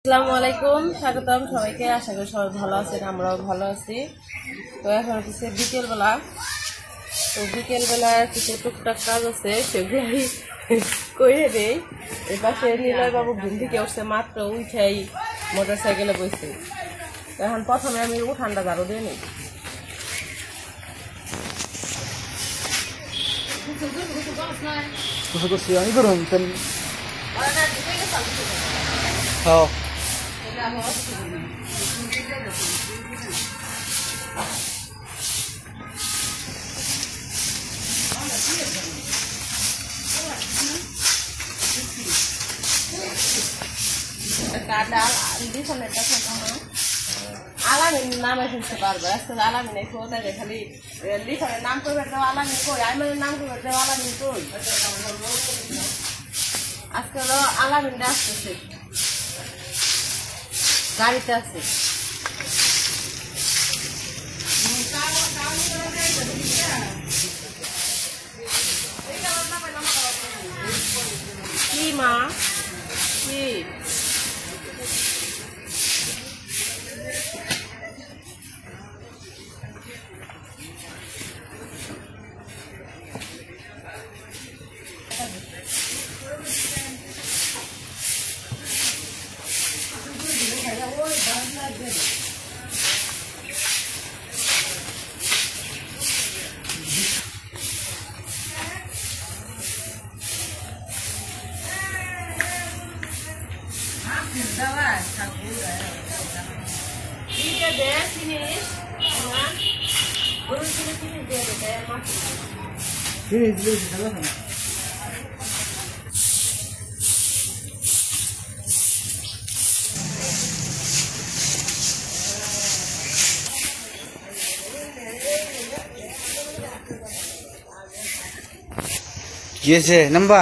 আসসালামু আলাইকুম, স্বাগতম সবাইকে। আশা করি সবাই ভালো আছেন, আমরাও ভালো আছি। তো এখন হচ্ছে বিকেলবেলা। তো বিকেলবেলার কিছু টুকটাক কাজ আছে, সেগুলাই করে দেই। এর পাশে নিলয় বাবু ঘুম থেকে উঠছে মাত্র, উঠাই মোটর সাইকেলে বসছে। তো এখন প্রথমে আমি উঠানটা ঝাড়ু দিয়ে নিই। আলামিন নামে শুনতে পারবো, আজকাল আলামিন খালি লিখনের নাম করবে দেওয়া আলামিন কই, আইমানের নাম করবে দেওয়া আলামিন কই। আজকাল আলামিনটা আসতেছে, গাড়িতে আছে। কি মা কি গিয়েছে নাম্বা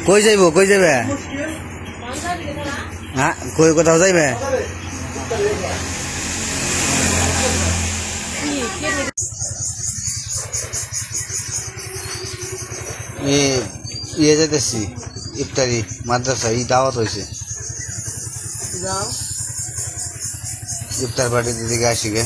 কই যাইব কই যাবে হ্যাঁ কই কোথাও যাইবে ইয়ে যাইতেছি ইফতারি মাদ্রাসা ই দাওয়াত হয়েছে ইফতার পার্টির দিকে আসি গে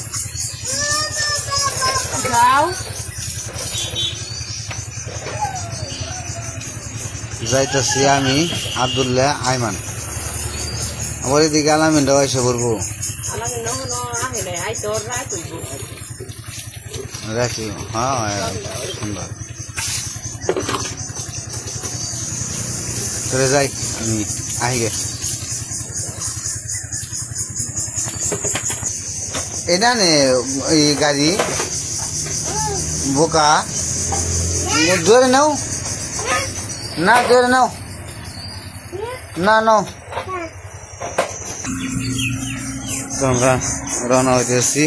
যাইতেছি আমি আব্দুল্লাহ আইমান। আমার এদিকে আলামিনটাও এসে পড়বো রাখি। হ্যাঁ সুন্দর চলে যাই আমি আহি গে। এটা নে এই গাড়ি বোকা জোরে নাও না জোরে নাও না নাও। তো আমরা রওনা হইতেছি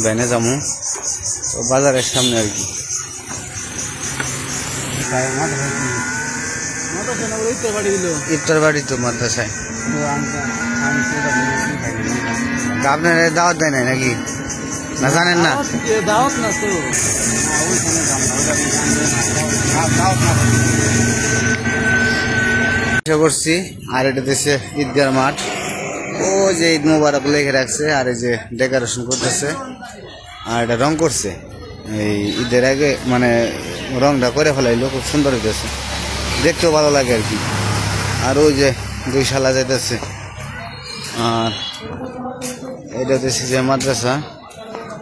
ভ্যানে যাবো, তো বাজারের সামনে আর কি। ইফতার বাড়ি তো মাদ্রাসায় আপনার দাওয়াত দেয় নাই নাকি না জানেন না? দাওয়াত না তো করছি। আর এটা দেশে ঈদগার মাঠ, ও যে ঈদ মোবারক লেখে রাখছে, আর এই যে ডেকোরেশন করতেছে, আর এটা রং করছে এই ঈদের আগে, মানে রংটা করে ফেলাইলো, খুব সুন্দর হইতেছে, দেখতেও ভালো লাগে আর কি। আর ওই যে দুই শালা যাইতেছে, আর এটা হচ্ছে যে মাদ্রাসা,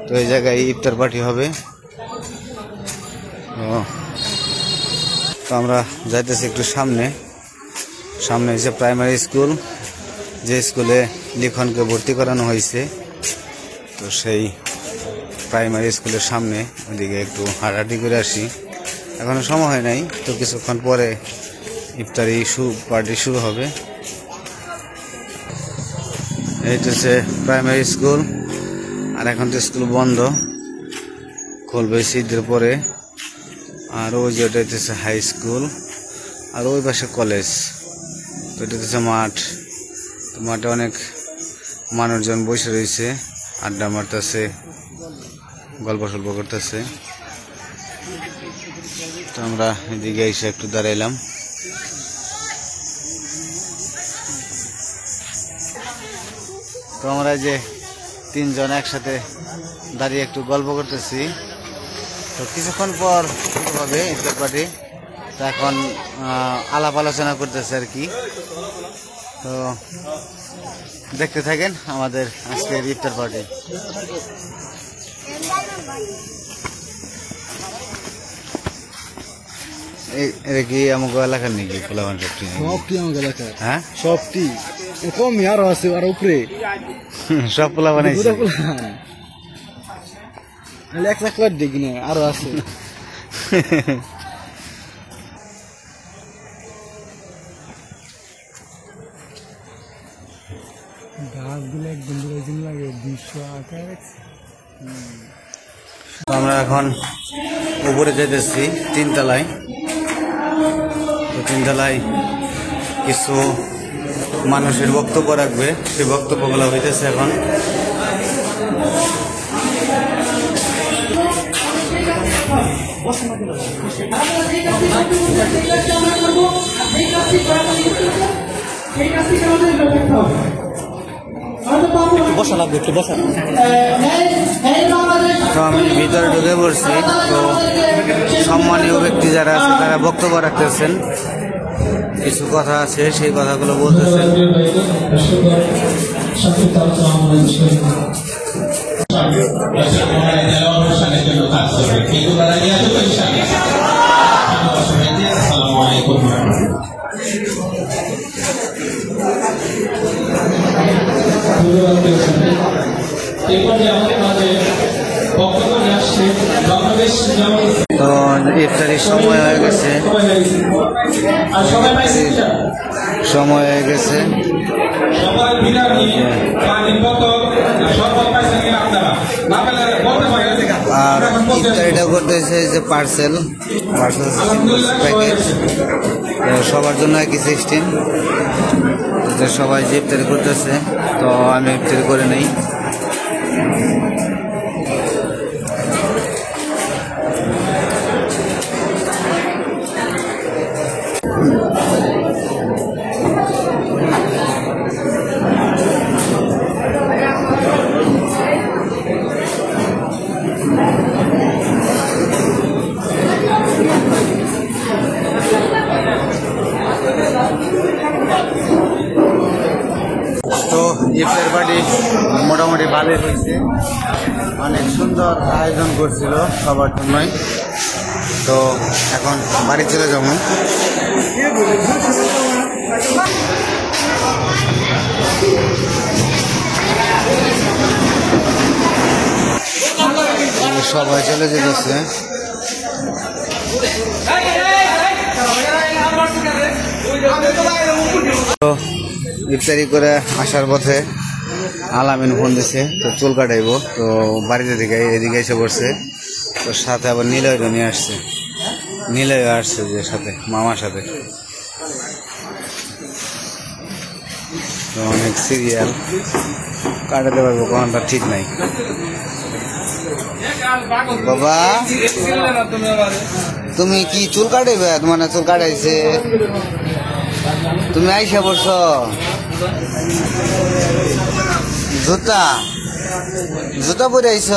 তো এই জায়গায় ইফতার পার্টি হবে। তো আমরা যাইতেছি একটু সামনে সামনে হচ্ছে প্রাইমারি স্কুল, যে স্কুলে লিখনকে ভর্তি করানো হয়েছে। তো সেই প্রাইমারি স্কুলের সামনে ওইদিকে একটু হাঁটাহাঁটি করে আসি। এখনো সময় হয় নাই, তো কিছুক্ষণ পরে ইফতারি পার্টি শুরু হবে। এইটা হচ্ছে প্রাইমারি স্কুল, আর এখন তো স্কুল বন্ধ, খুলবে শীতের পরে। আর ওই যে ওটা হচ্ছে হাই স্কুল, আর ওই পাশে কলেজ। তো এটা হচ্ছে মাঠ, তো মাঠে অনেক মানুষজন বসে রয়েছে, আড্ডা মারতেছে, গল্প সল্প করতেছে। তো আমরা এদিকে এসে একটু দাঁড়াইলাম। তো আমরা যে তিনজন একসাথে দাঁড়িয়ে একটু গল্প করতেছি। তো কিছুক্ষণ পর হবে ইফতার পার্টি। তো এখন আলাপ আলোচনা করতেছে আর কি। তো দেখতে থাকেন আমাদের আজকের ইফতার পার্টি। এটা কি আমাকে এলাকার নাকি পোলাবান সবটি? সবটি আমাকে এলাকার। হ্যাঁ, সবটি কমই আরো আছে, আর উপরে সব পোলা বানাইছে। এক লাখ দেখি না, আরো আছে। গাছগুলো একদম লাগে 200 আকার। আমরা এখন উপরে যেতেছি তিনতলায়। তো তিনতলায় কিছু মানুষের বক্তব্য রাখবে, সেই বক্তব্যগুলো হইতেছে এখন। বসা লাগবে, একটু বসা। তো আমি ভিতরে ঢুকে পড়ছি। তো সম্মানীয় ব্যক্তি যারা আছে তারা বক্তব্য রাখতেছেন, কিছু কথা আছে সেই কথাগুলো বলতেছেন। তো ইফতারির সময় হয়ে গেছে, সময় হয়ে গেছে। আর ইফতারিটা করতেছে যে পার্সেল প্যাকেট, সবার জন্য একই সিস্টেম। সবাই যে ইফতারি করতেছে, তো আমি ইফতারি করে নেই। তো ইফতার পার্টি মোটামুটি ভালোই হয়েছে, অনেক সুন্দর আয়োজন করছিল সবার জন্যই। তো এখন বাড়ি চলে যাবো। সবাই চলে যেতেছে। তো ইফতারি করে আসার পথে আলামিন ফোন দিছে, তো চুল কাটাইবো। তো বাড়িতে থেকে এদিকে এসে পড়ছে। তো সাথে আবার নিলয়ও নিয়ে আসছে, নিলয় আসছে যে সাথে মামার সাথে। তো অনেক সিরিয়াল কাটাতে পারবো কোনটা ঠিক নাই। বাবা তুমি কি চুল কাটাইবে? মানে চুল কাটাইছে, তুমি আইসা পড়ছ। জুতা জুতা পরে আইস,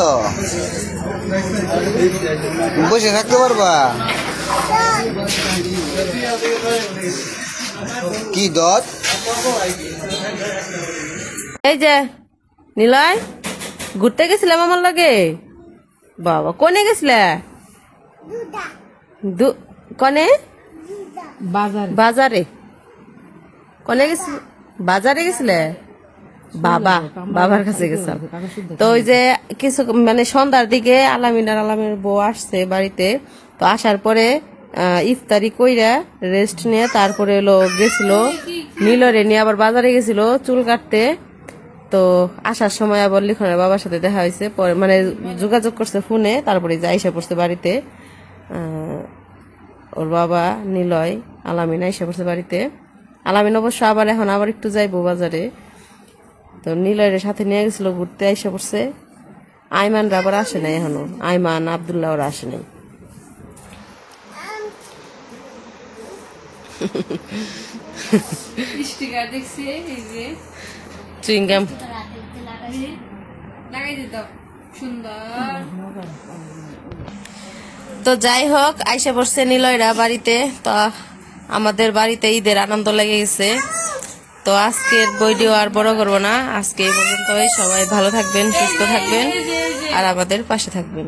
বসে থাকতে পারবা? কি দত? এই যে নিলয় ঘুরতে গেছিলাম আমার লাগে। বাবা কোনে গেছিলে? কনে বাজারে কনে গেছি বাজারে গেছিলে বাবার কাছে গেছিলাম তো ওই যে কিছু মানে সন্ধ্যার দিকে আলামিনের বউ আসছে বাড়িতে তো আসার পরে ইফতারি কইরা রেস্ট নিয়ে তারপরে হলো গেছিল নীলরে নিয়ে আবার বাজারে গেছিল চুল কাটতে তো আসার সময় আবার লিখনের বাবার সাথে দেখা হয়েছে পরে মানে যোগাযোগ করছে ফোনে তারপরে যে আইসা পড়ছে বাড়িতে ওর বাবা নিলয় আলামিন আইসা পড়ছে বাড়িতে আলামিন অবশ্য আবার এখন আবার একটু যাইবো বাজারে তো নিলয়ের সাথে নিয়ে গেছিল ঘুরতে আইসা পড়ছে আইমানরা আবার আসে নাই এখনো আইমান আবদুল্লাহ ওরা আসে নাই চুইংগাম তো যাই হোক আইসা পড়ছে নিলয়রা বাড়িতে তো আমাদের বাড়িতে ঈদের আনন্দ লেগে গেছে তো আজকের ভিডিও আর বড় করবো না আজকে এই পর্যন্তই সবাই ভালো থাকবেন সুস্থ থাকবেন আর আমাদের পাশে থাকবেন।